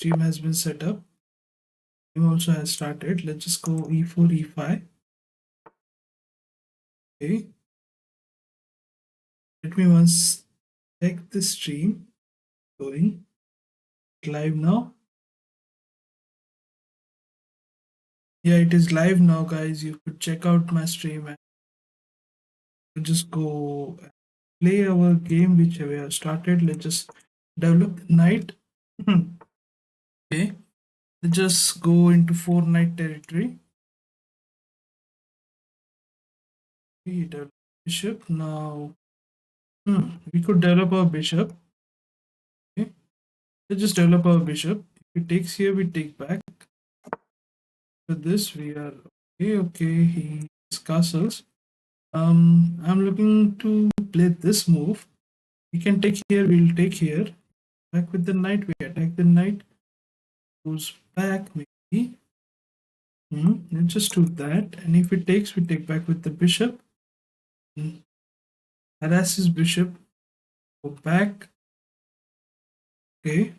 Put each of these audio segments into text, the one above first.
Stream has been set up. Game also has started. Let's just go e4, e5. Okay. Let me once check the stream going live now. Yeah, it is live now, guys. You could check out my stream and just go play our game which we have started. Let's just develop the knight. Okay. Let's just go into 4 knight territory. We develop bishop now. We could develop our bishop. Okay. Let's just develop our bishop. If he takes here, we take back. With this, we are okay. Okay, he has castles. I'm looking to play this move. We can take here. We'll take here. Back with the knight. We attack the knight. Goes back. Maybe. Let's just do that. And if it takes, we take back with the bishop. Harass his bishop. Go back. Okay.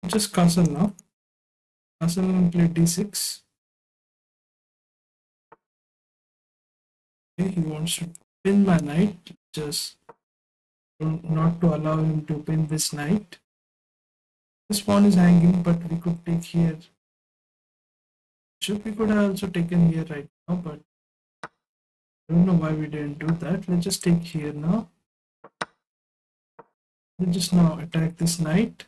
Just castle now. Castle and play d6. Okay, he wants to pin my knight. Just not to allow him to pin this knight. This pawn is hanging, but we could take here. Bishop we could have also taken here right now, but I don't know why we didn't do that. Let's just take here now. Let's just now attack this knight.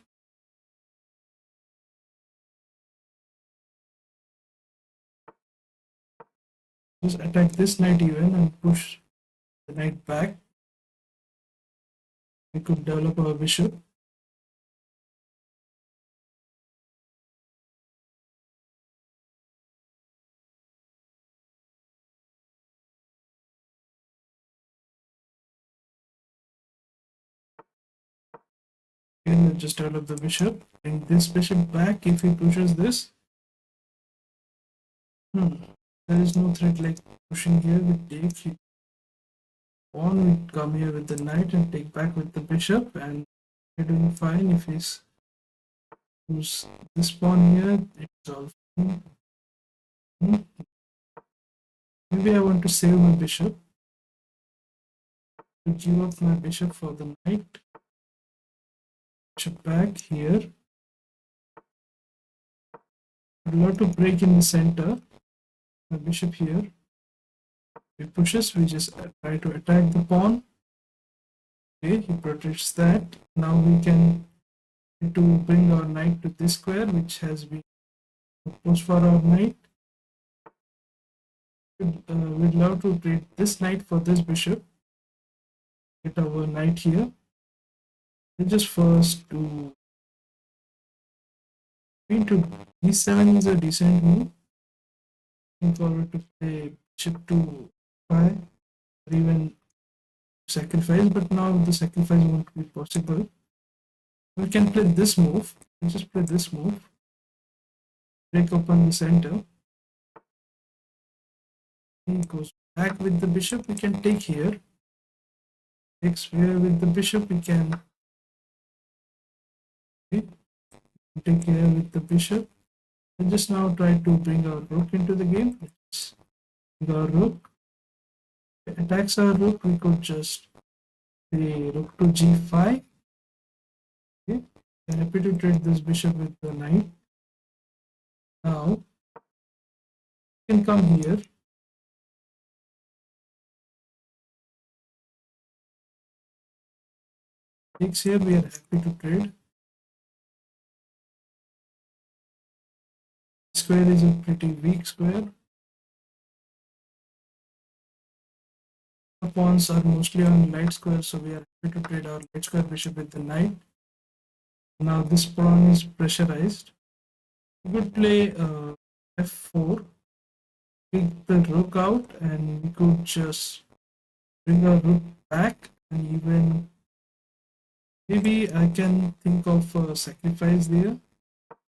Just attack this knight even and push the knight back. We could develop our bishop. And let's just develop the bishop. Bring this bishop back if he pushes this. There is no threat like pushing here with take. Pawn would come here with the knight and take back with the bishop, and we're doing fine. If he's use this pawn here, it's all fine. Maybe I want to save my bishop. To give up my bishop for the knight. Bishop back here. I'd love to break in the center. My bishop here. He pushes, we just try to attack the pawn. Okay, he protects that. Now we can to bring our knight to this square, which has been proposed for our knight. We'd love to trade this knight for this bishop. Get our knight here. Let's just first do queen to d7 is a decent move. Looking forward to play bishop to 5 or even sacrifice, but now the sacrifice won't be possible. We can play this move. Let's just play this move. Break open the center. He goes back with the bishop. We can take here. Takes here with the bishop. We can take here with the bishop. And just now try to bring our rook into the game. Let's bring our rook. If it attacks our rook, we could just play rook to g5. Okay. I'm happy to trade this bishop with the knight. Now, we can come here. Takes here, we are happy to trade. Square is a pretty weak square. Our pawns are mostly on light square, so we are happy to trade our light square bishop with the knight. Now this pawn is pressurized. We could play f4, take the rook out, and we could just bring our rook back, and even maybe I can think of a sacrifice there.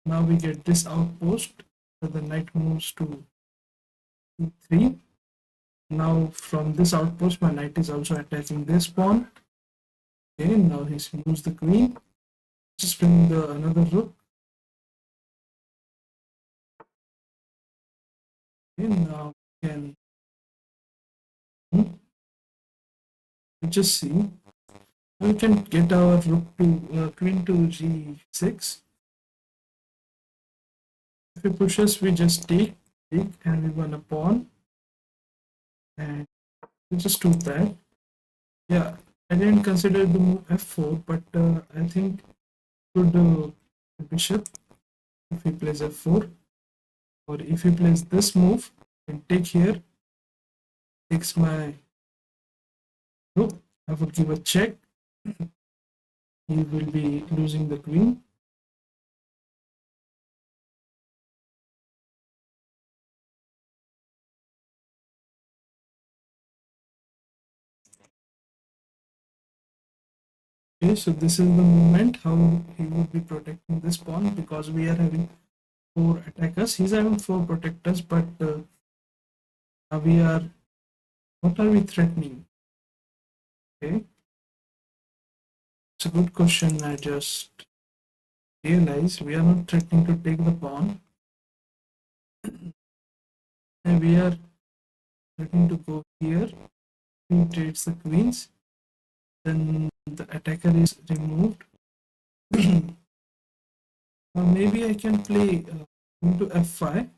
Now we get this outpost, so the knight moves to e3. Now from this outpost, my knight is also attacking this pawn. Okay, now he moves the queen. Just bring the another rook. Okay, now we can just see. We can get our rook to queen to g6. If he pushes, we just take, and we won a pawn, and we just do that. Yeah, I didn't consider the move f4, but I think could bishop if he plays f4, or if he plays this move, and take here, takes my rook. I would give a check. He will be losing the queen. Okay, so this is the moment how he would be protecting this pawn, because we are having four attackers. He's having four protectors, but we are, what are we threatening? Okay, it's a good question. I just realized we are not threatening to take the pawn, and we are threatening to go here. He trades the queens, then the attacker is removed. Maybe I can play into f5,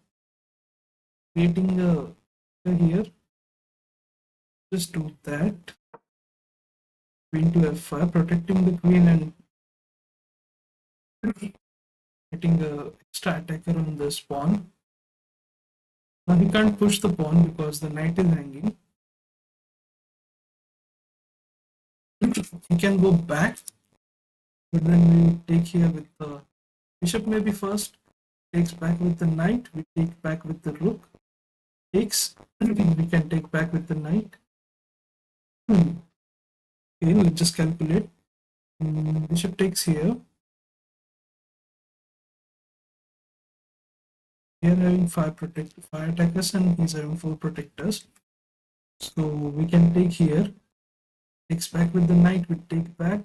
creating a here. Just do that. Queen to f5, protecting the queen and getting a extra attacker on this pawn. Now he can't push the pawn because the knight is hanging. He can go back, but then we take here with the bishop maybe first, takes back with the knight, we take back with the rook, takes, we can take back with the knight. Okay, let's just calculate. Bishop takes here. We are having five attackers, and he's having four protectors. So we can take here, takes back with the knight, we take back,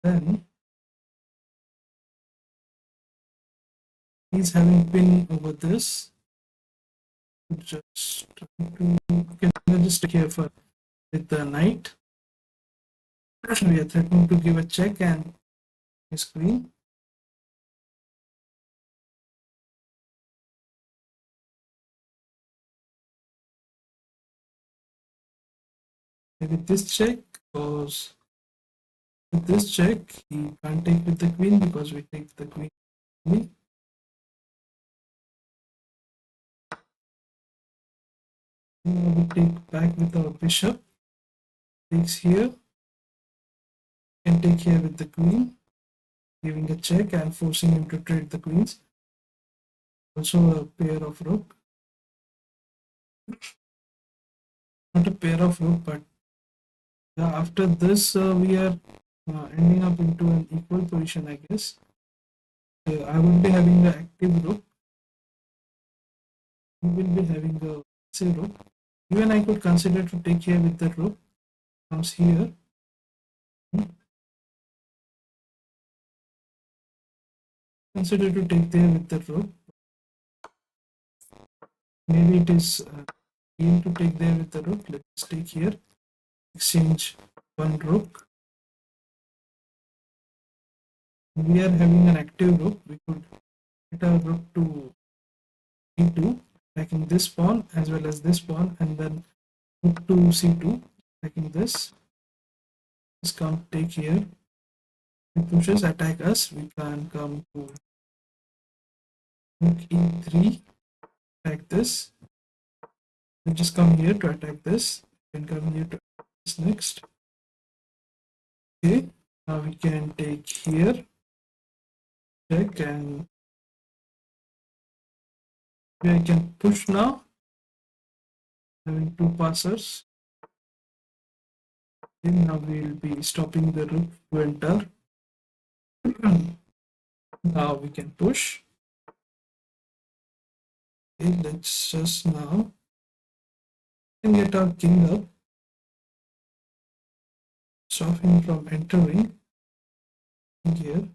then he's having pin over this. Just can just take here for with the knight. We are threatening to give a check and his queen. With this check, because with this check, he can't take with the queen because we take the queen. We take back with our bishop, takes here, and take here with the queen, giving a check and forcing him to trade the queens. Also a pair of rook. Not a pair of rook, but yeah, after this we are ending up into an equal position, I guess. I will be having the active rook. He will be having a passive rook. Even I could consider to take here with the rook. Comes here. Consider to take there with the rook. Maybe it is game to take there with the rook. Let's take here. Exchange one rook. We are having an active rook. We could get our rook to e2, attacking this pawn as well as this pawn, and then rook to c2, attacking this. Let's come take here. It pushes, attack us. We can come to rook e3, attack this. We just come here to attack this. We can come here to attack this next. Okay, now we can take here, check, and I can push now, having two passers. Okay, now we will be stopping the rook to enter. Now we can push. Okay, let's just now can get our king up, stop him from entering here.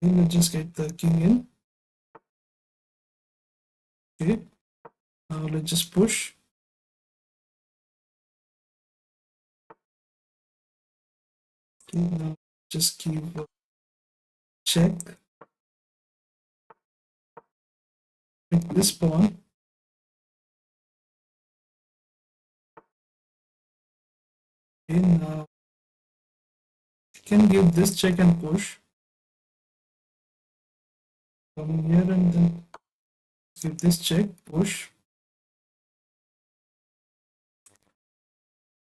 Okay, let's just get the king in. Okay, now let's just push. Okay, now just keep check. Pick this pawn. Okay, now you can give this check and push. Come here and then give this check, push.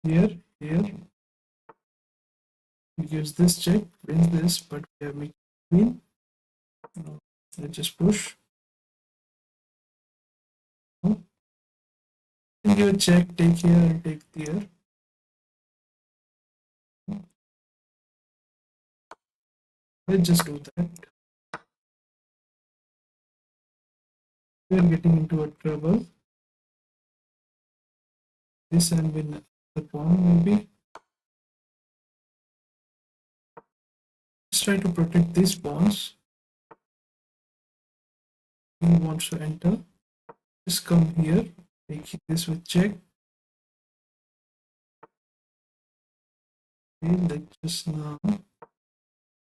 Here, he gives this check, wins this, but we are making queen. Let's just push. Give a check, take here and take there. Let's just do that. We are getting into a trouble. This and win the pawn maybe. Let's try to protect these pawns. He wants to enter. Just come here, take this with check. Okay, let's just now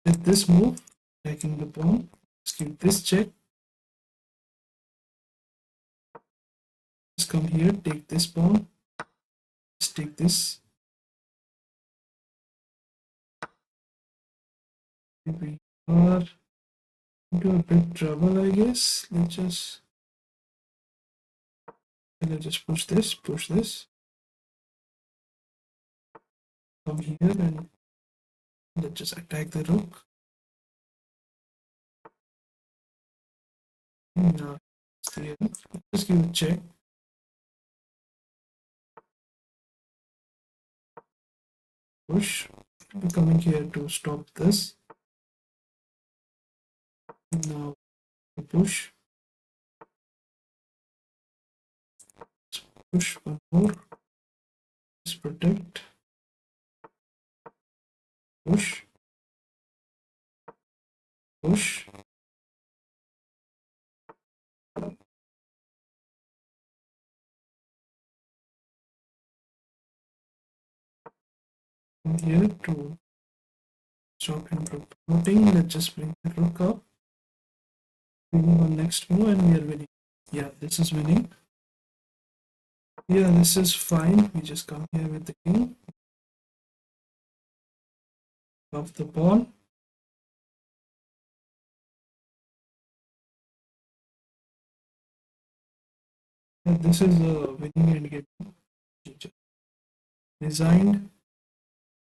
get this move, taking the pawn. Let's give this check. Just come here, take this pawn. Let's take this. We are into a bit trouble, I guess. Let's just push this. Come here and let's just attack the rook. Now it's there. Just give a check. Push. We're coming here to stop this. Now push. Push one more. Just protect. Push. Push. Come here to stop him from promoting. Let's just bring the rook up. Winning on next move and we are winning. Yeah, this is winning. Yeah, this is fine. We just come here with the king. Of the pawn. Yeah, this is a winning endgame. Designed.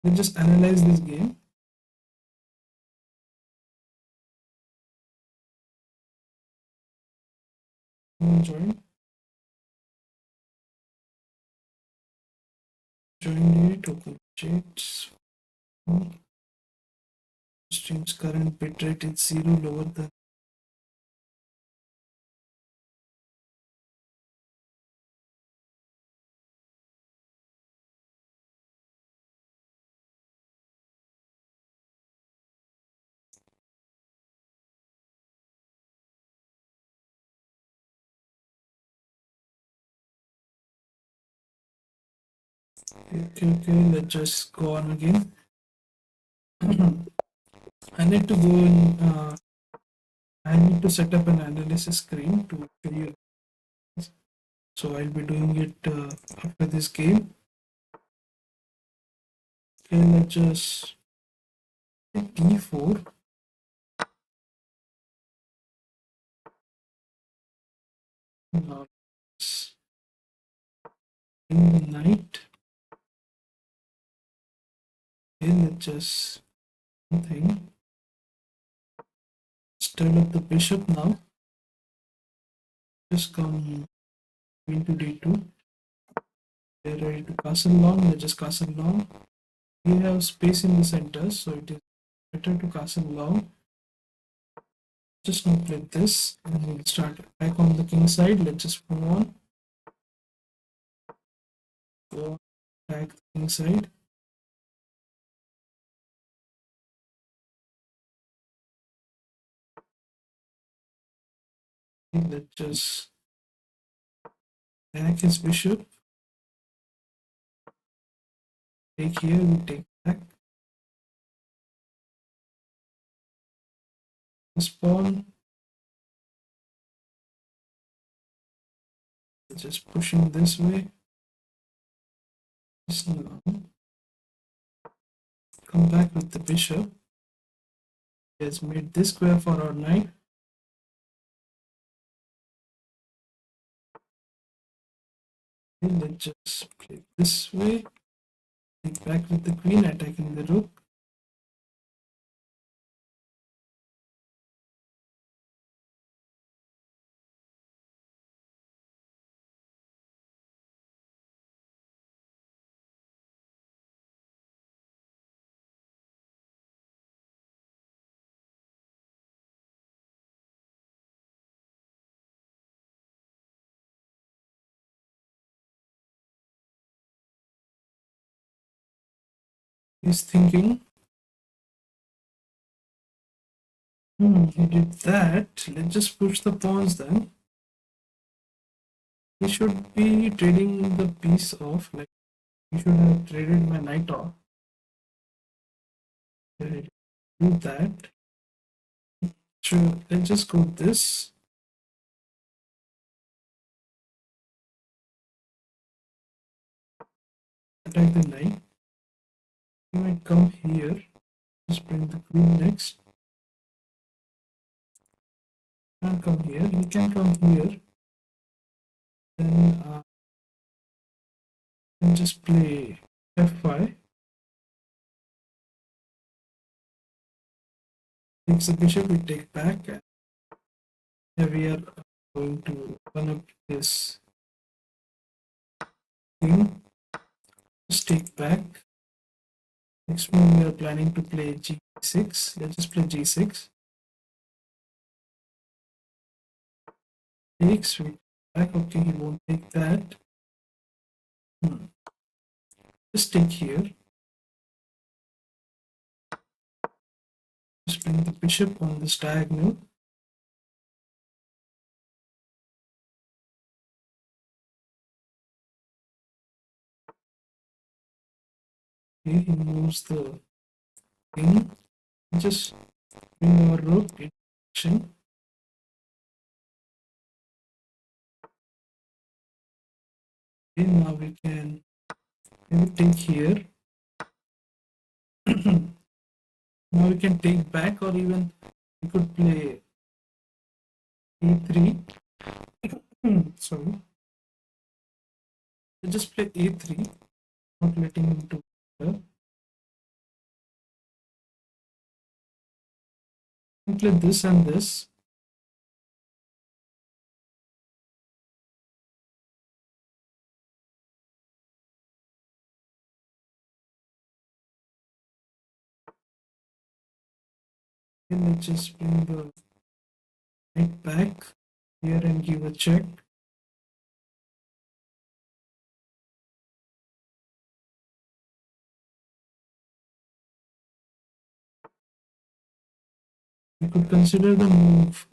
Let's just analyze this game. Join. Join it. Open chats. Stream's current bitrate is 0 lower than. Okay, let's just go on again. I need to go in. I need to set up an analysis screen to show you. So I'll be doing it after this game. Okay, let's just d4. Now in the knight. Okay, let's just thing. Turn up the bishop now. Just come queen to d2. They're ready to castle long. Let's just castle long. We have space in the center, so it is better to castle long. Just now play this and we'll start back on the king side. Let's just move on. Go back the king side. Let's just back his bishop. Take here, we take back this pawn. Just pushing this way. Just now come back with the bishop. He has made this square for our knight. Okay, let's just play this way. Take back with the queen, attacking the rook. He's thinking, he did that. Let's just push the pawns then. He should be trading the piece off. Like, he should have traded my knight off. Do that. Sure, let's just go this. Attack the knight. He might come here. Just bring the queen next. Can't come here. He can come here. Then and just play f5. Takes the bishop. We take back. And here we are going to run up this king. Just take back. Next move we are planning to play g6. Let's just play g6. Takes. We back. Okay, he won't take that. Just take here. Just bring the bishop on this diagonal. Okay, he moves the king. Just bring our rook in action. Okay, now we can maybe take here. Now we can take back, or even we could play a3. Sorry. Just play a3, not letting him to here. We play this and this. And let's just bring the knight back here and give a check. We could consider the move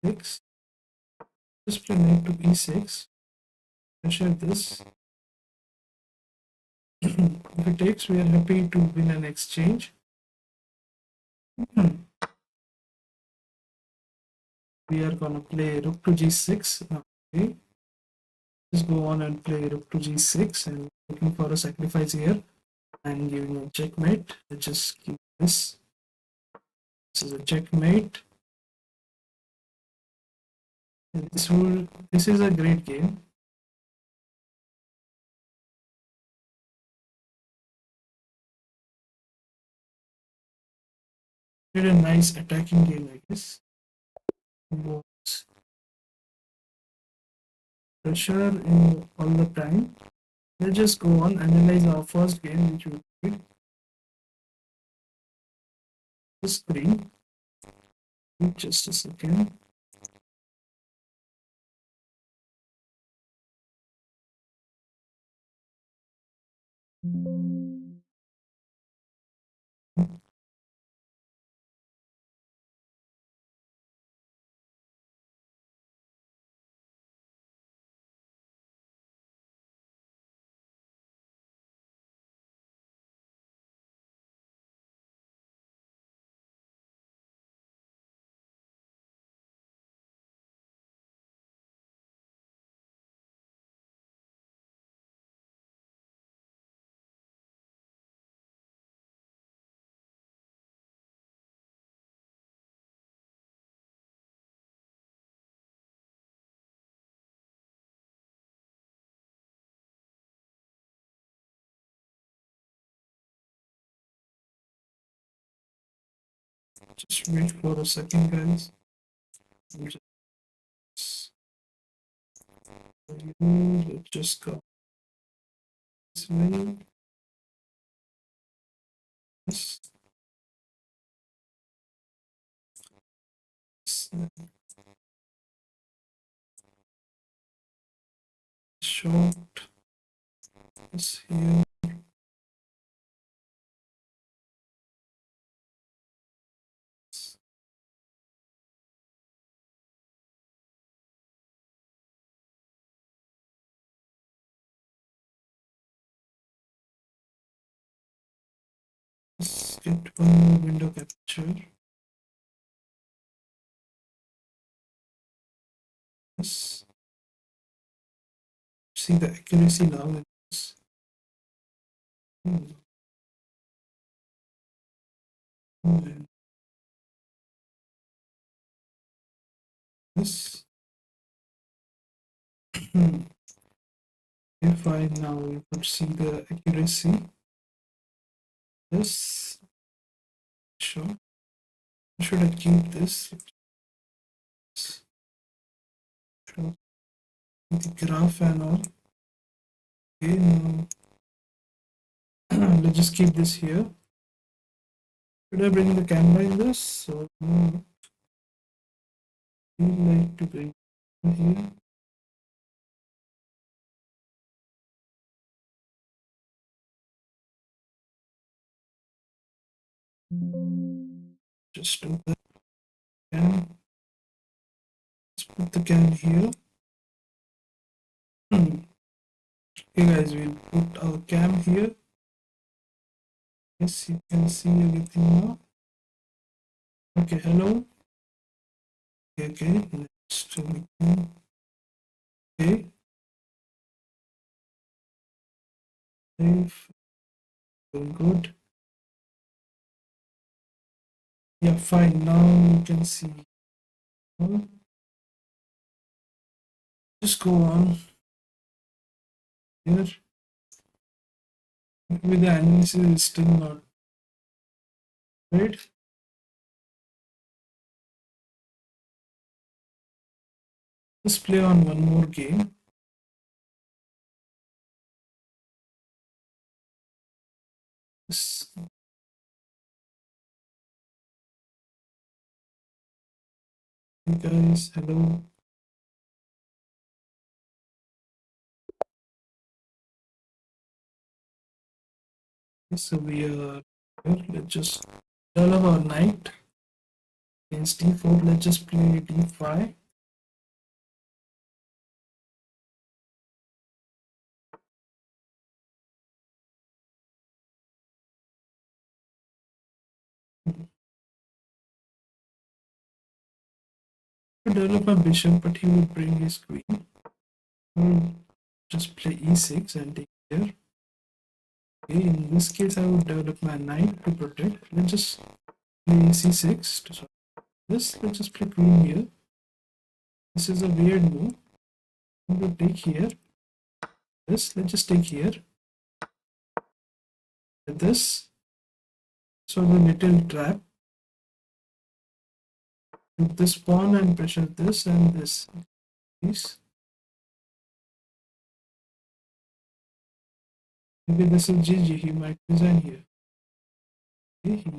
6. Just play knight to e6. Pressure this. If it takes, we are happy to win an exchange. We are gonna play rook to g6. Okay, just go on and play rook to g6 and looking for a sacrifice here and giving a checkmate. Let's just keep this. This is a checkmate. And this is a great game. Did a nice attacking game, I guess. Was pressure in all the time. Let's just go on analyze our first game, which we played. The screen. Just a second. Just wait for a second, guys. I'm just, let's just go this way. This, this, short, this here. Let's get one more window capture. This, see the accuracy now in this. And this. If I now you could see the accuracy. This, sure. Should I keep this? Sure. The graph and all. Okay, now let's just keep this here. Should I bring the camera in this? So no, I like to bring it here. Just do that. Cam. Let's put the cam here. Okay, guys, we'll put our cam here. Yes, you can see everything now. Okay, hello. Okay, next. Okay, safe. Doing good. Yeah, fine. Now you can see. Just go on here. With the analysis is still not right. Let's play on one more game. This, hey guys, hello. So we are here. Let's just develop our knight against d4. Let's just play d5. To develop a bishop, but he would bring his queen. I'll just play e6 and take here. Okay, in this case, I would develop my knight to protect. Let's just play c6 to solve this. Let's just play queen here. This is a weird move. I'm going to take here. This, let's just take here. This. So the little trap. With this pawn and pressure this and this. Please. Maybe this is GG. He might resign here. Okay, he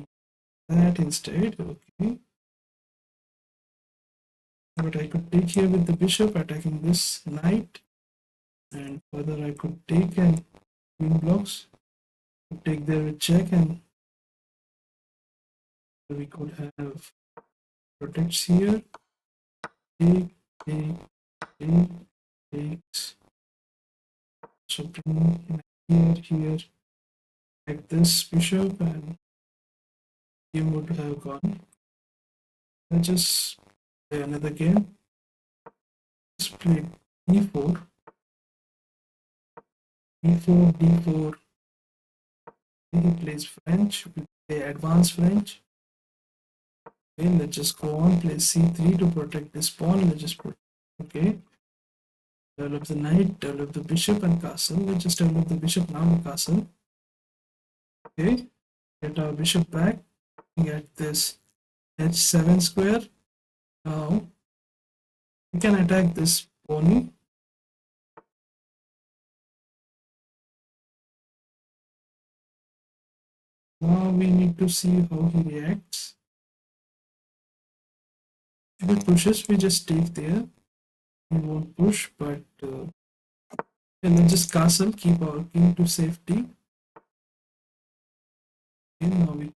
that instead. Okay. But I could take here with the bishop attacking this knight. And further I could take and queen blocks. Take there with check and we could have protects here. Take, take, take, takes. So bring here, like this bishop and game would have gone. Let's just play another game. Let's play e4, e4, d4. He plays French. We play advanced French. Okay, let's just go on. Play c3 to protect this pawn. Let's just put okay. Develop the knight, develop the bishop and castle. Let's just develop the bishop now and castle. Okay, get our bishop back. Get this h7 square. Now we can attack this pony. Now we need to see how he reacts. If he pushes, we just take there. He won't push, but and then just castle, keep our king to safety. Okay, now we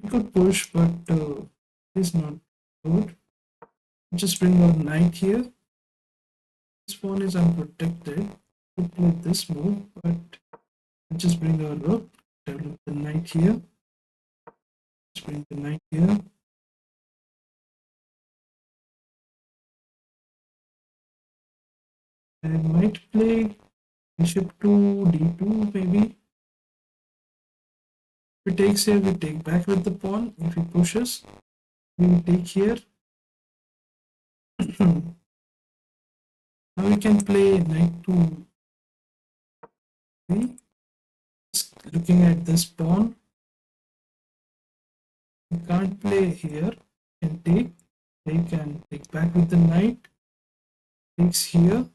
could push, but it's not good. Just bring our knight here. This pawn is unprotected. Could play this move, but just bring our rook. Develop the knight here. Just bring the knight here. I might play bishop to d2 maybe. If he takes here, we take back with the pawn. If he pushes, we will take here. Now we can play knight to 3. Just looking at this pawn, we can't play here. Can take. They can take back with the knight. Takes here.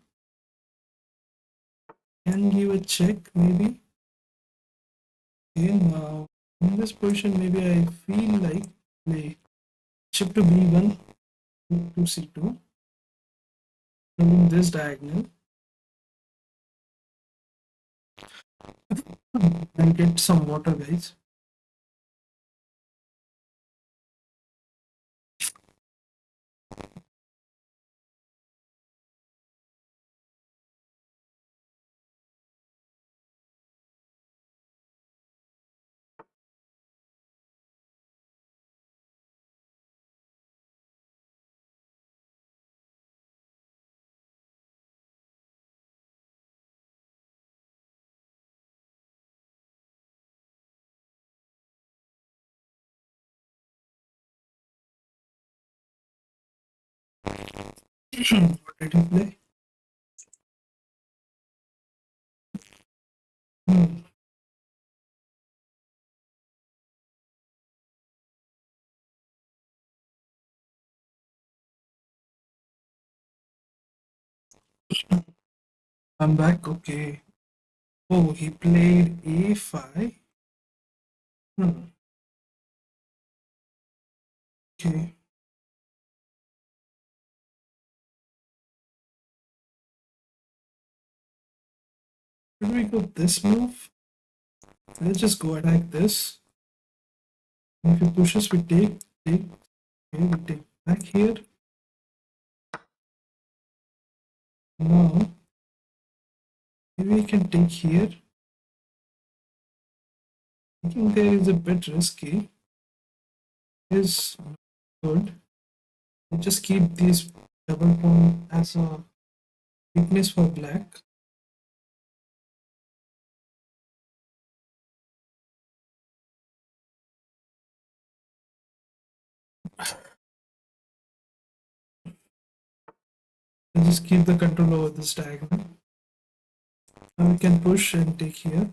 Can give a check maybe. Okay, now in this position, maybe I feel like play bishop to b1, to c2, moving this diagonal and get some water, guys. What did you play? Hmm. I'm back. Okay. Oh, he played a5. Hmm. Okay. Should we go this move? Let's just go attack this. If he pushes, we take. Okay, we take back here. Now, maybe we can take here. I think there is a bit risky. Is good. We just keep these double pawn as a weakness for black. And just keep the control over this diagonal. Now we can push and take here.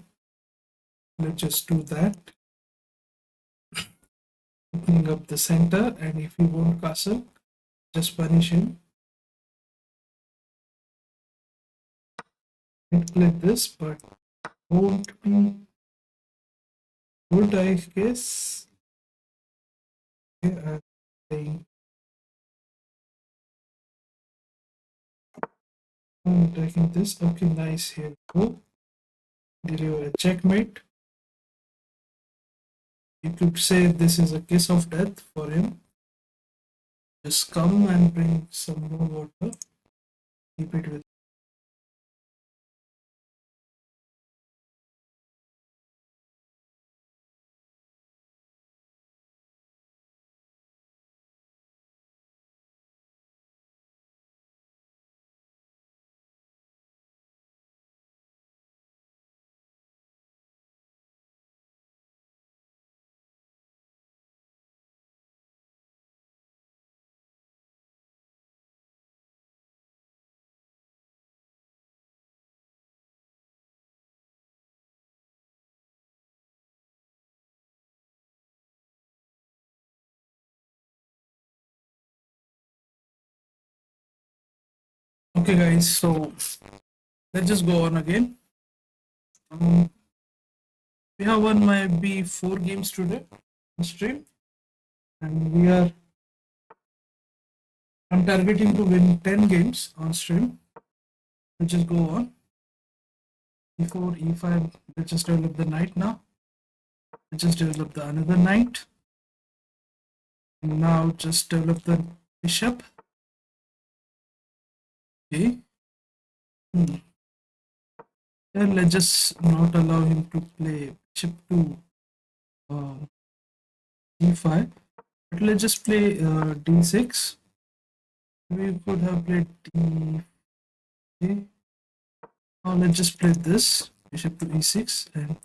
Let's just do that. Opening up the center, and if he won't castle, just punish him. Might play this, but won't be good, I guess. Okay, I'm playing. I'm attacking this. Okay, nice. Here we go. Deliver a checkmate. You could say this is a kiss of death for him. Just come and bring some more water. Keep it with. Okay, guys, so let's just go on again. Um, we have won maybe 4 games today on stream, and I'm targeting to win 10 games on stream. Let's just go on. E4, E5. Let's just develop the knight now. Let's just develop the another knight. And now just develop the bishop. Okay. Hmm. Then let's just not allow him to play bishop to uh, d5. But let's just play d6. We could have played d. Okay. Now let's just play this bishop to e6 and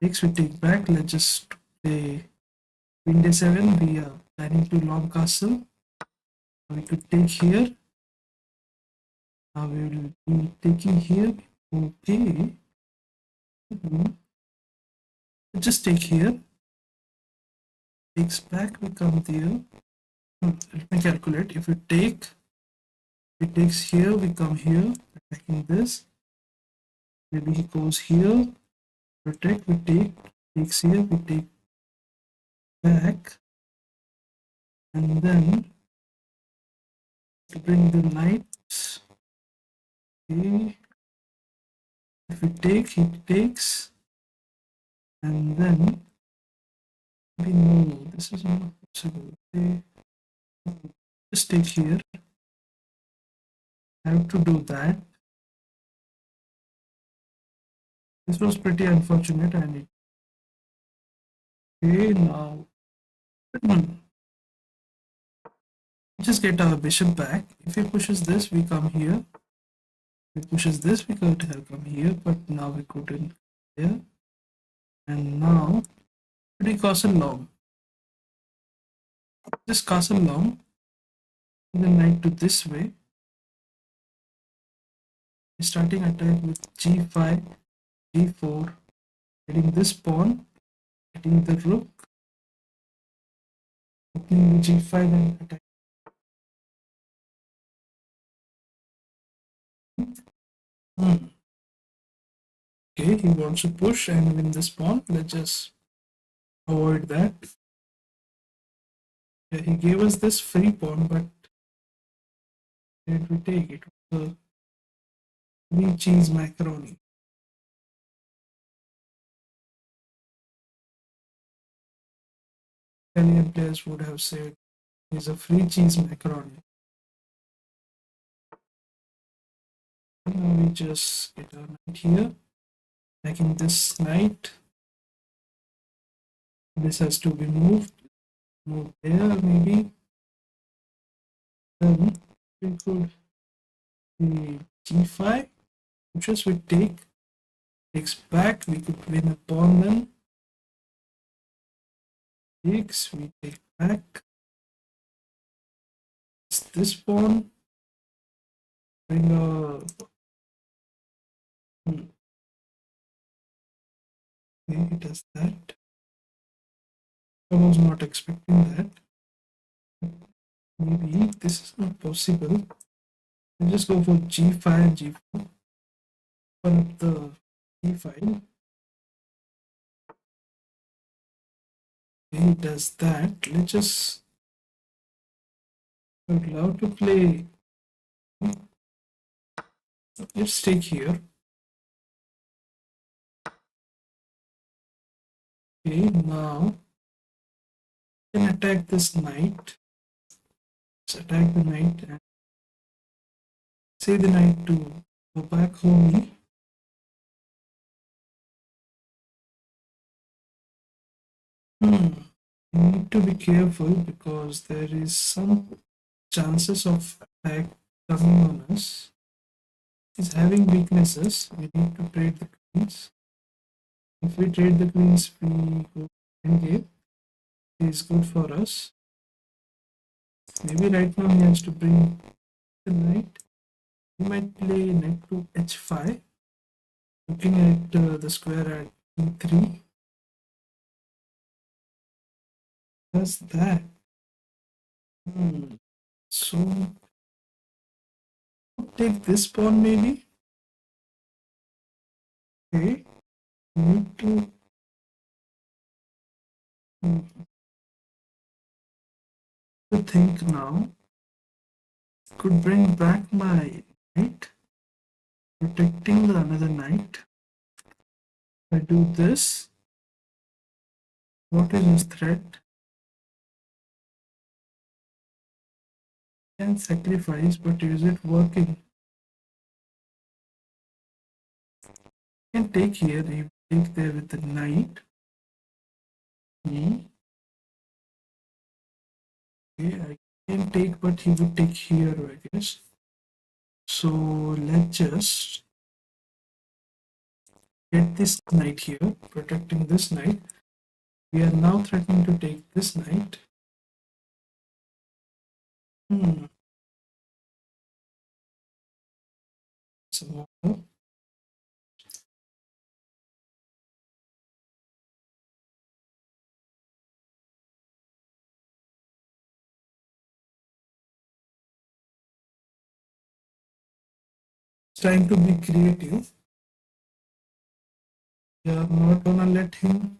next we take back. Let's just play queen d7. We are planning to long castle. We could take here. Now we will be taking here. Okay. Mhm. Let's just take here. Takes back. We come there. Let me calculate. If we take, it takes here. We come here. Attacking this. Maybe he goes here. Protect. We take. Takes here. We take back. And then to bring the knight. Okay. If we take, he takes. And then we know this is not possible. Okay. Just take here. I have to do that. This was pretty unfortunate and it okay now just get our bishop back. If he pushes this, we come here. If he pushes this, we could have come here, but now we couldn't here. And now pretty castle long. Just castle long. And then knight to this way. Starting attack with g5, g4, getting this pawn, getting the rook, opening the g5 and attack. Hmm. Okay, he wants to push and win this pawn. Let's just avoid that. Yeah, he gave us this free pawn, but did we take it? The free cheese macaroni. Italian players would have said is a free cheese macaroni. Now we just get our knight here, taking this knight. This has to be moved. Move there, maybe. Then we could be g5. Just we take, takes back. We could win a pawn then. Takes, we take back. It's this pawn. Bring a. Okay, it does that. I was not expecting that. Maybe this is not possible. I'll just go for g5, g4. Open up the g file. Okay, it does that. Let's just. I would love to play. Let's take here. Okay, now we can attack this knight. Let's attack the knight and say the knight to go back home. Hmm. You need to be careful because there is some chances of attack coming on us. He's having weaknesses. We need to trade the queens. If we trade the queens, we go endgame. It is good for us. Maybe right now he has to bring the knight. He might play knight to h5. Looking at the square at e3. Does that? Hmm. So Take this pawn maybe. Okay. Need to think now. Could bring back my knight, protecting the another knight. I do this. What is his threat? Can sacrifice, but is it working? Can take here. He take there with the knight. Okay, I can take, but he would take here, I guess. So let's just get this knight here, protecting this knight. We are now threatening to take this knight. Hmm. Some more. Trying to be creative. We are not gonna let him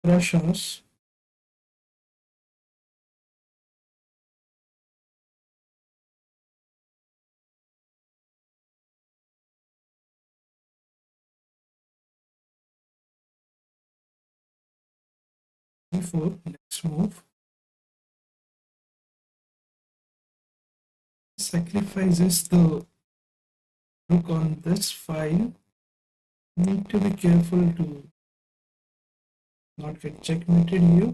crush us. Before next move, sacrifices the rook on this file. Need to be careful to not get checkmated here.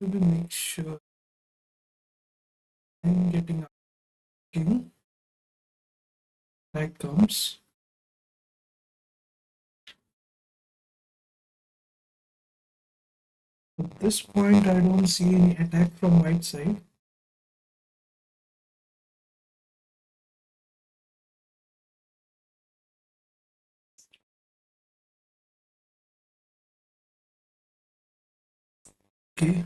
To be make sure I'm getting a king. Back comes. At this point, I don't see any attack from white side. Okay.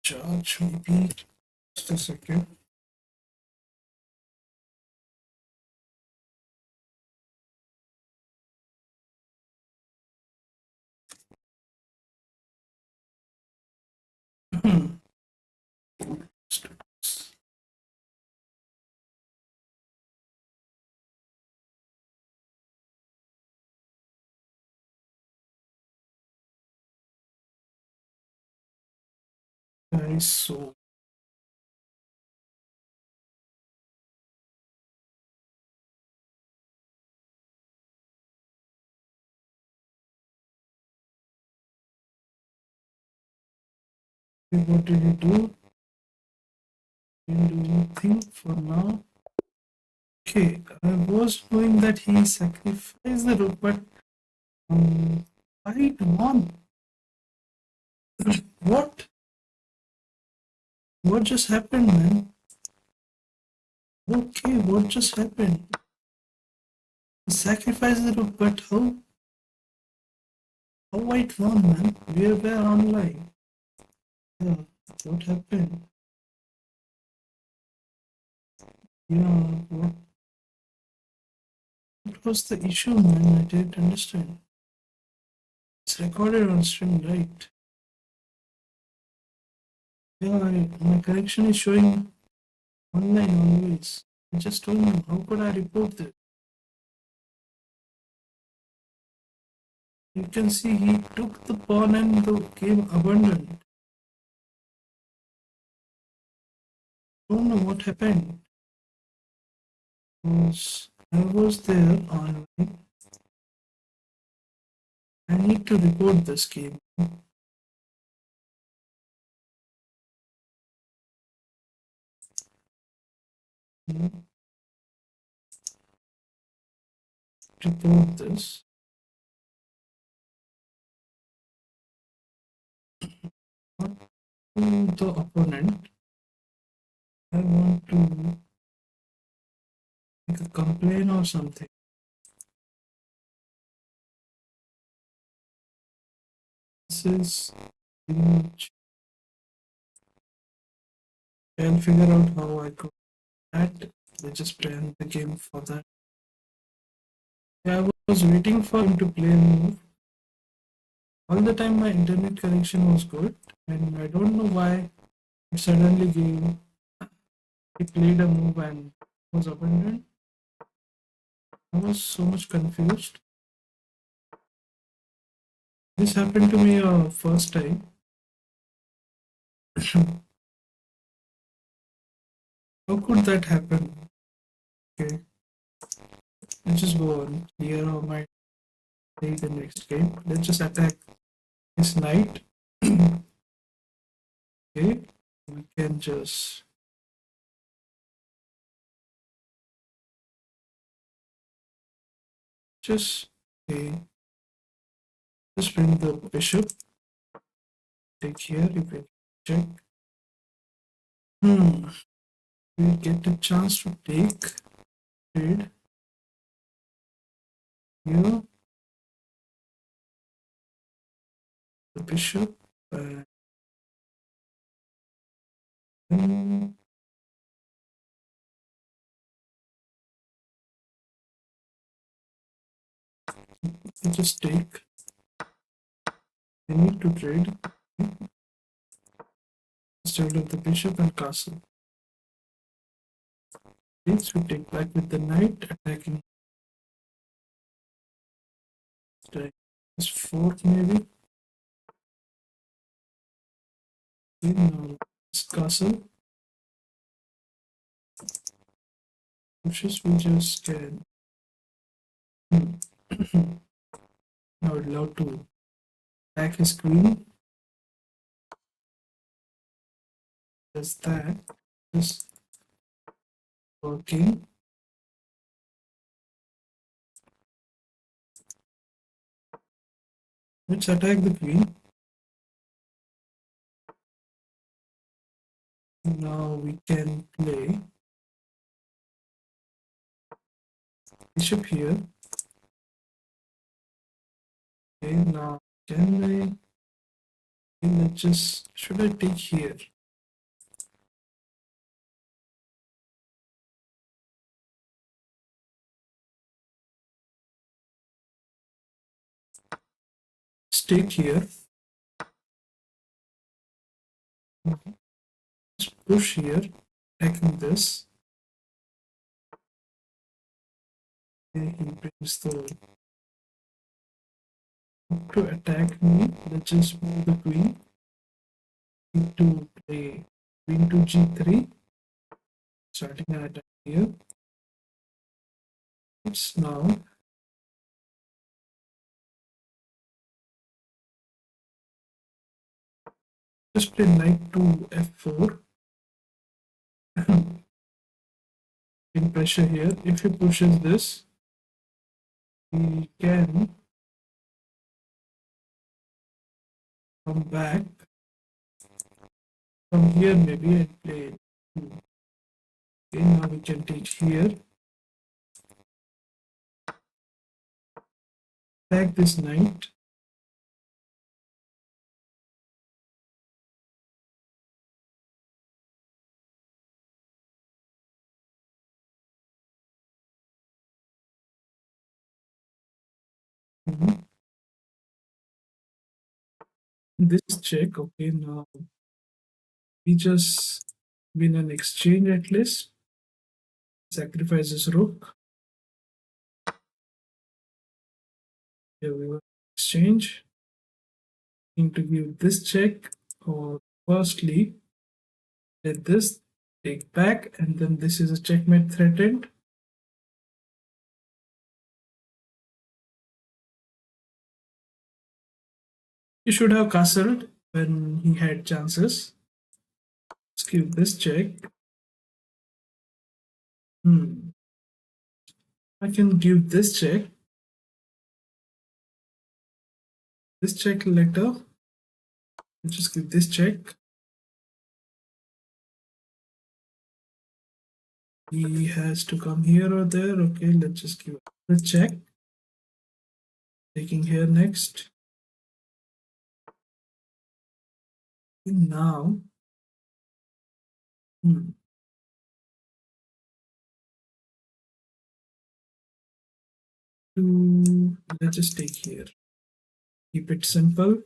Charge maybe. Just a second. Guys, so what did you do? Didn't do anything for now. Okay, I was knowing that he sacrificed the rook, but I won. What? What just happened, man? Okay, what just happened? Sacrifice the rook, but how white won, man? We were online. Yeah, what happened? Yeah, what was the issue, man? I didn't understand. It's recorded on stream, right? Yeah, my connection is showing online always. I just told him, how could I report this? You can see he took the pawn and the game abandoned. Don't know what happened. I was there online. I need to report this game. report this to the opponent. I want to make a complaint or something. This is huge. I'll figure out how I could that. They just planned the game for that. Yeah, I was waiting for him to play a move. All the time my internet connection was good, and I don't know why it suddenly gave. He played a move and was abandoned. I was so much confused. This happened to me first time. How could that happen? Okay, let's just go on. Here I might play the next game. Let's just attack this knight. Okay, we can just okay, just bring the bishop. Take here. You can check. Hmm. We get a chance to take trade here the bishop and then we just take. I need to trade instead of the bishop and castle. This we take back with the knight attacking this fourth maybe. Okay, now this castle pushes we just can. Hmm. I would love to attack his queen. Does that just working? Let's attack the queen. Now we can play bishop here. Okay, now can I? Let's just should I take here? Let's take here. Let's push here, attacking this. Okay, he brings the to attack me. Let's just move the queen into play queen to g3, starting an attack here. It's now just play knight to f4 in pressure here. If he pushes this, he can come back from here maybe and play. Okay, now we can take here, attack this knight. Mhm. This check. Okay, now we just win an exchange at least. Sacrifices rook. Here we will exchange. Need to give this check, or firstly let this take back, and then this is a checkmate threatened. He should have castled when he had chances. Let's give this check. Hmm. I can give this check letter. Just give this check. He has to come here or there. Okay, let's just give the check. Taking here next. Now, hmm, let's just take here. Keep it simple.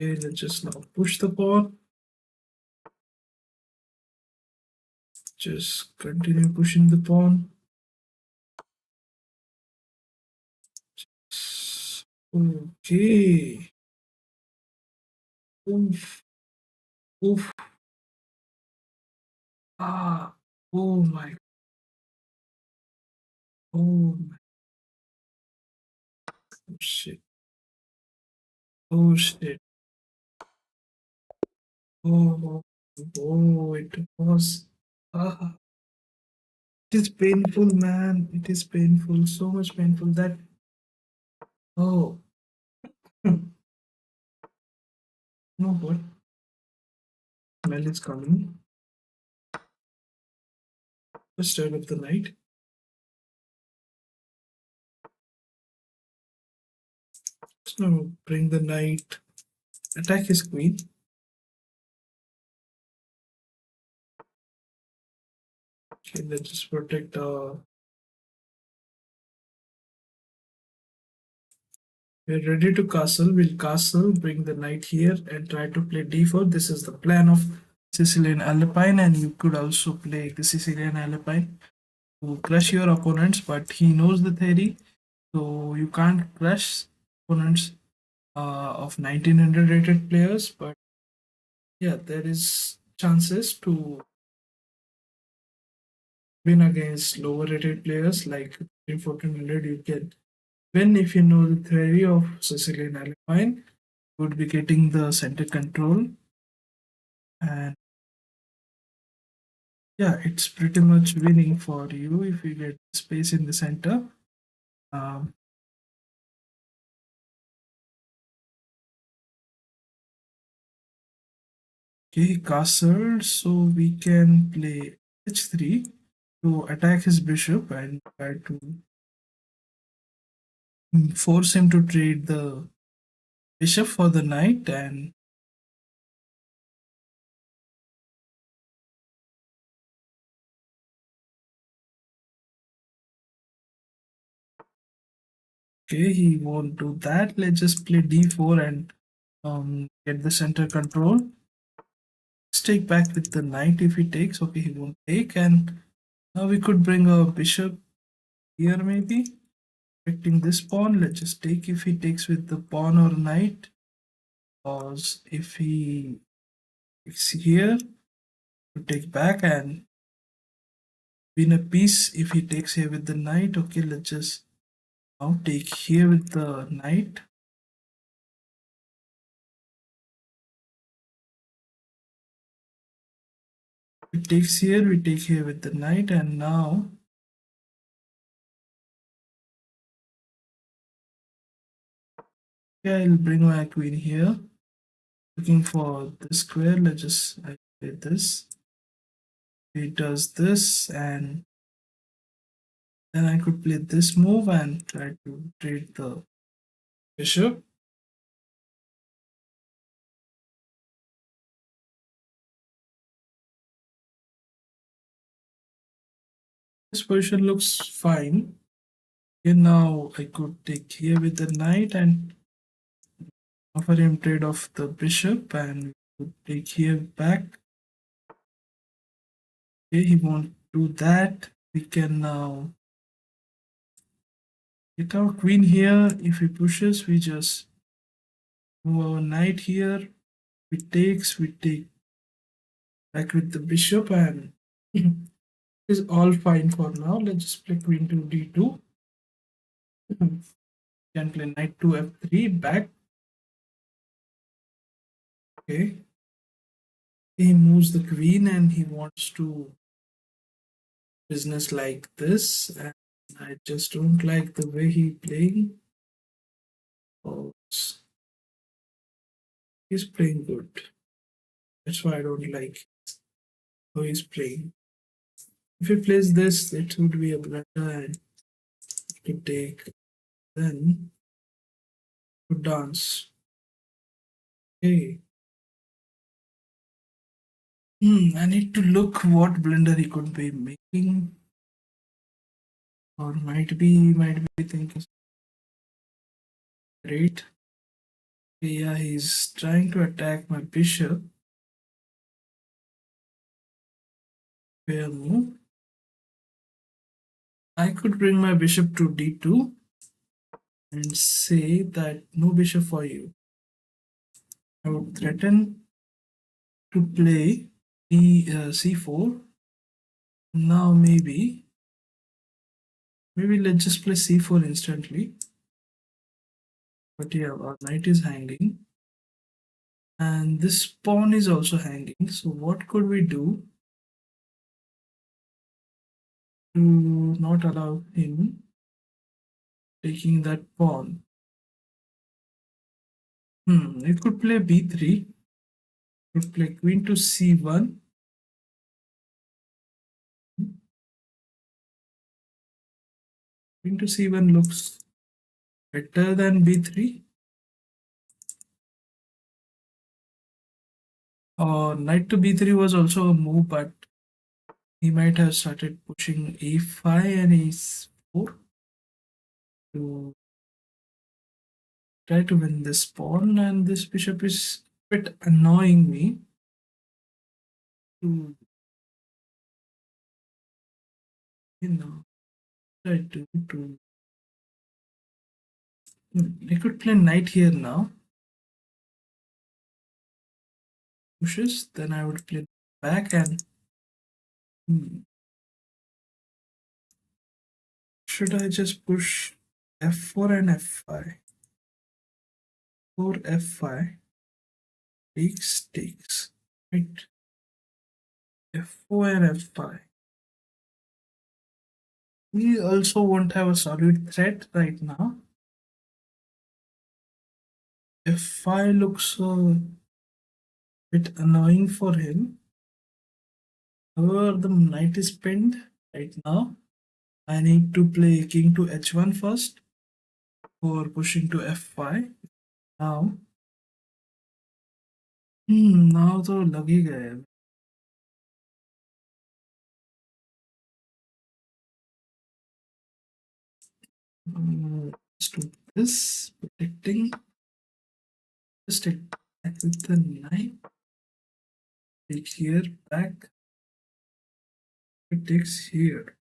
Okay, let's just now push the pawn. Just continue pushing the pawn. Okay. Oof. Oof. Ah. Oh my. Oh my. Oh shit. Oh shit. Oh. Oh. It was. Ah. It is painful, man. It is painful. So much painful that. Oh. No, what? Smell is coming. Just turn up the light. So bring the knight. Attack his queen. Okay, let's just protect. We're ready to castle. We'll castle, bring the knight here, and try to play d4. This is the plan of Sicilian Alpine, and you could also play the Sicilian Alpine to crush your opponents, but he knows the theory, so you can't crush opponents of 1900 rated players. But yeah, there is chances to win against lower rated players like 1400. You can win if you know the theory of Sicilian Alpine. You would be getting the center control, and yeah, it's pretty much winning for you if you get space in the center. Um, okay, castle, so we can play h3 to attack his bishop and try to force him to trade the bishop for the knight. And okay, he won't do that. Let's just play d4 and get the center control. Let's take back with the knight if he takes. Okay, he won't take, and now we could bring a bishop here maybe. Protecting this pawn, let's just take if he takes with the pawn or knight, because if he takes here to take back and win a piece if he takes here with the knight. Okay, let's just now take here with the knight. It takes here, we take here with the knight, and now yeah, I'll bring my queen here. Looking for the square, let's just I play this. He does this, and then I could play this move and try to trade the bishop. This position looks fine. Okay, now I could take here with the knight and offer him trade off the bishop, and we could take here back. Okay, he won't do that. We can now get our queen here. If he pushes, we just move our knight here. We take back with the bishop, and it is all fine for now. Let's just play queen to d2. Can play knight to f3 back. Okay, he moves the queen and he wants to business like this, and I just don't like the way he playing. Oh, he's playing good. That's why I don't like how he's playing. If he plays this, it would be a blunder and to take then to dance. Hey, I need to look what blunder he could be making, or might be thinking great. Yeah, he's trying to attack my bishop. Fair move. I could bring my bishop to d2 and say that no bishop for you. I would threaten to play c4. Now maybe let's just play c4 instantly. But yeah, our knight is hanging, and this pawn is also hanging. So what could we do to not allow him taking that pawn? It could play b3. Could play queen to c1. Queen to c1 looks better than b3. Or knight to b3 was also a move, but he might have started pushing a5 and a4 to try to win this pawn, and this bishop is a bit annoying me. To you know try to I could play knight here now. Pushes, then I would play back and hmm, should I just push f4 and f5? 4 f5 takes right, f4 and f5. We also won't have a solid threat right now. f5 looks a bit annoying for him. However, the knight is pinned right now. I need to play king to h1 first for pushing to f5. Now, now तो लग ही गए. Let's do this, protecting. Just attack with the knight. Take here, back. It takes here.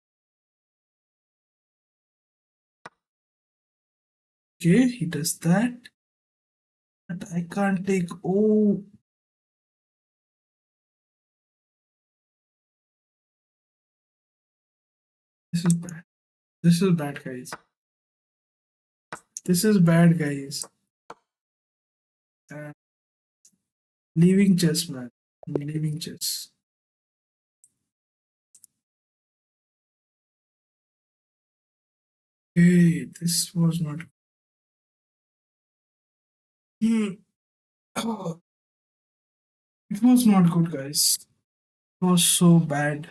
Okay, he does that. But I can't take. Oh, this is bad. This is bad, guys. This is bad, guys. Uh, leaving chess, man. I'm leaving chess. Okay, this was not. Hmm. Oh, it was not good, guys. It was so bad.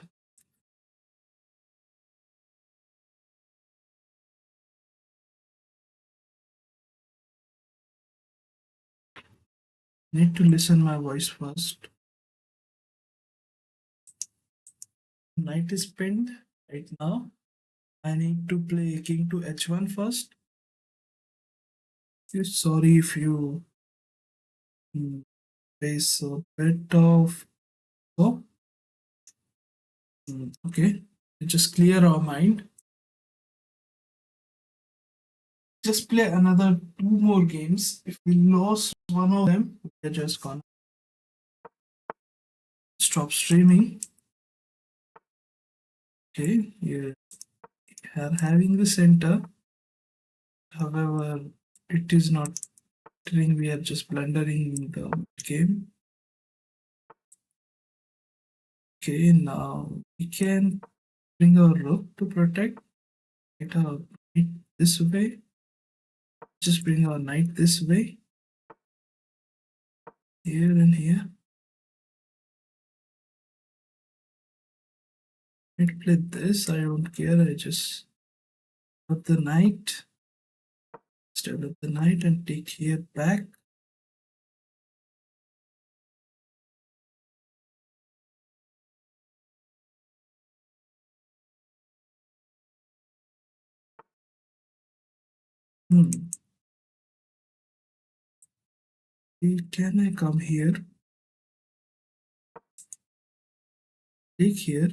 Need to listen my voice first. Knight is pinned right now. I need to play king to h1 first. Sorry if you face a bit of. Oh, okay. Just clear our mind. Just play another two more games. If we lost one of them, we're just gonna stop streaming. Okay, yeah, we are having the center. However, it is not entering. We are just blundering the game. Okay, now we can Bring our rook to protect. Get our knight this way. Just bring our knight this way. Here and here. I'd play this. I don't care. I just put the knight. Develop the knight and take here back. Hmm. Can I come here? Take here.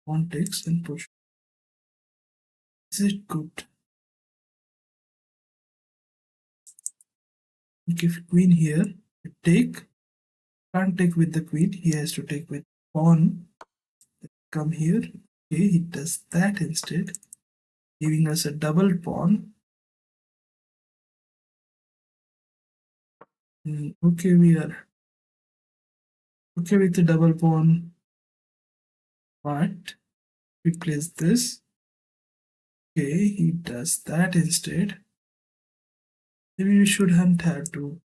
Pawn takes and push. Is it good? Give queen here. Take. Can't take with the queen. He has to take with pawn. Come here. Okay, he does that instead, giving us a double pawn. Okay, we are okay with the double pawn, but we place this. Okay, he does that instead. Maybe we should have had to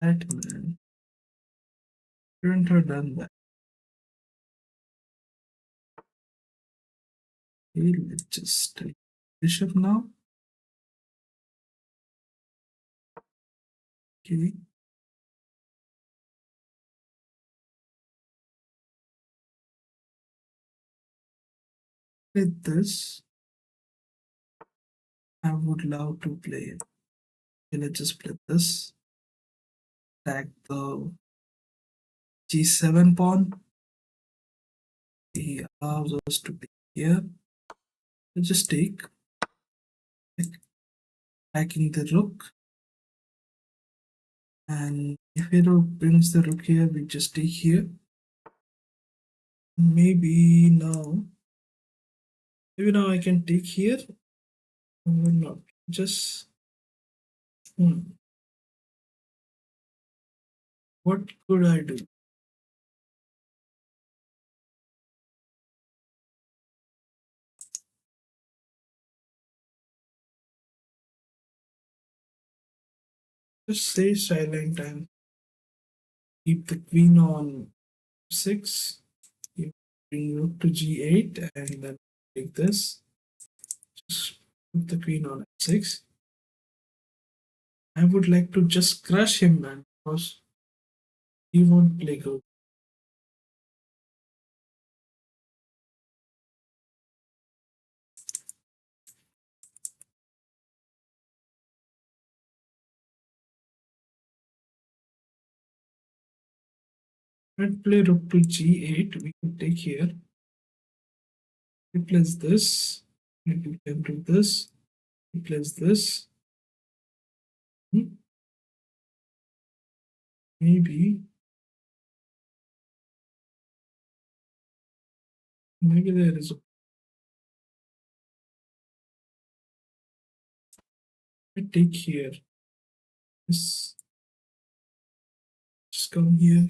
that man. Shouldn't have done that. Okay, let's just take bishop now. Okay, with this, I would love to play it. Okay, let's just play this. Attack the g7 pawn. He allows us to take here. Let's just take, attacking the rook. And if hero brings the rook here, we just take here. Maybe now, maybe now I can take here or not. Just what could I do? Just stay silent and keep the queen on 6. You bring rook to g8 and then take this. Just put the queen on f6. I would like to just crush him, man, because he won't play good. Let's play rook to g8. We can take here. Replace this. Maybe we can do this. Replace this. Maybe, maybe there is a I take here. This just come here.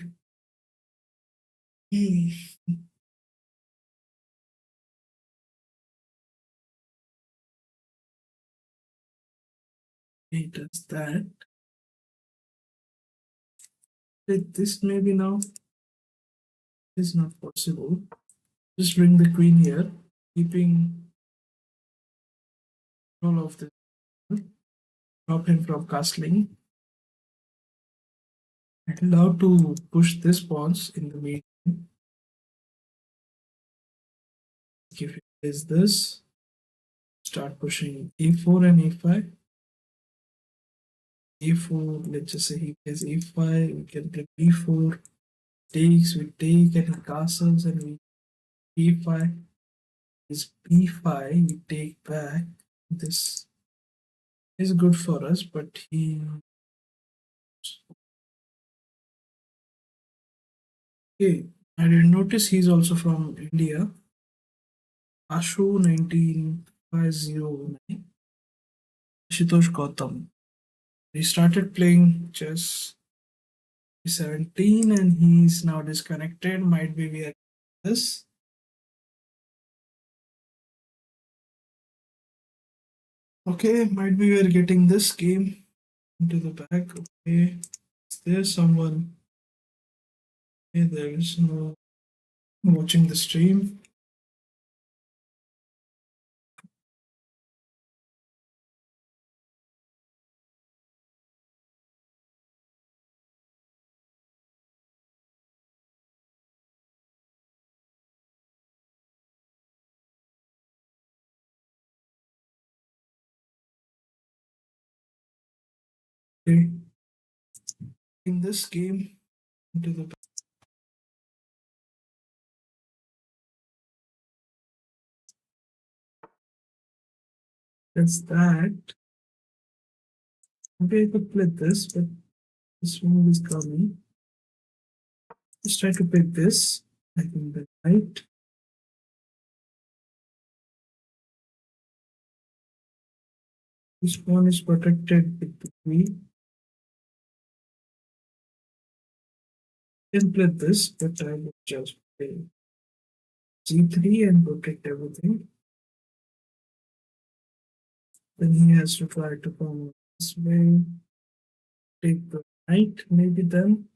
He does that. This maybe now is not possible. Just bring the queen here, keeping all of this. Stop him from castling. Allow to push this pawns in the medium. If it is this, start pushing a4 and a5. a4, let's just say he plays a5, we can play b4, takes, we take and he castles and we b5 is b5, we take back. This is good for us, but he okay. I did notice he's also from India. Ashu 19509. Shitosh Gautam. He started playing chess 17 and he's now disconnected. Might be we are this. Okay, might be we are getting this game into the back. Okay, is there someone? Okay, there is no watching the stream. Okay, in this game into the back. That's that. Okay, I could play this, but this one is coming. Let's try to pick this. I think that's right. This one is protected with the queen. Can play this, but I will just play g3 and protect everything. Then he has to try to come this way, take the knight, maybe then.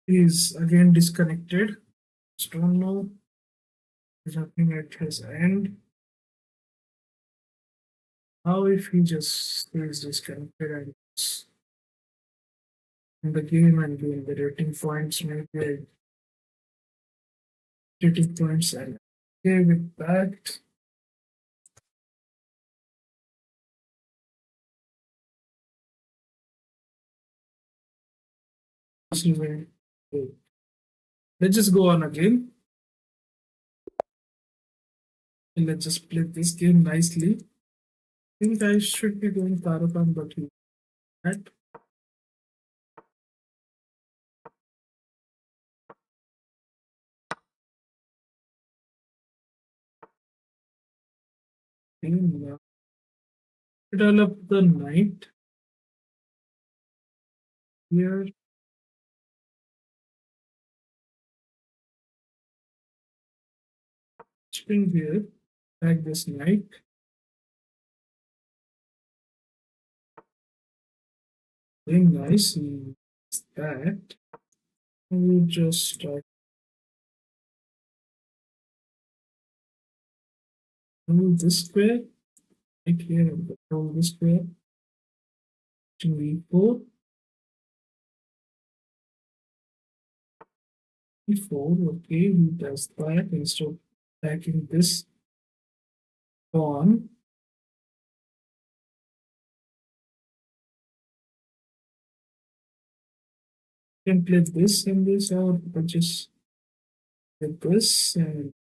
He is again disconnected. Just don't know what's happening at his end. How if he just stays disconnected and it's in the game and doing the rating points, maybe rating points and okay with that. This is very good. Let's just go on again and let's just play this game nicely. I think I should be going Tarakan, but he that thing develop the knight here, spring here, like this knight. Very nice. And that we just move this square right here and control this square to e4, e4. Okay, he does that instead of attacking this pawn. You can play this and this, or just play this and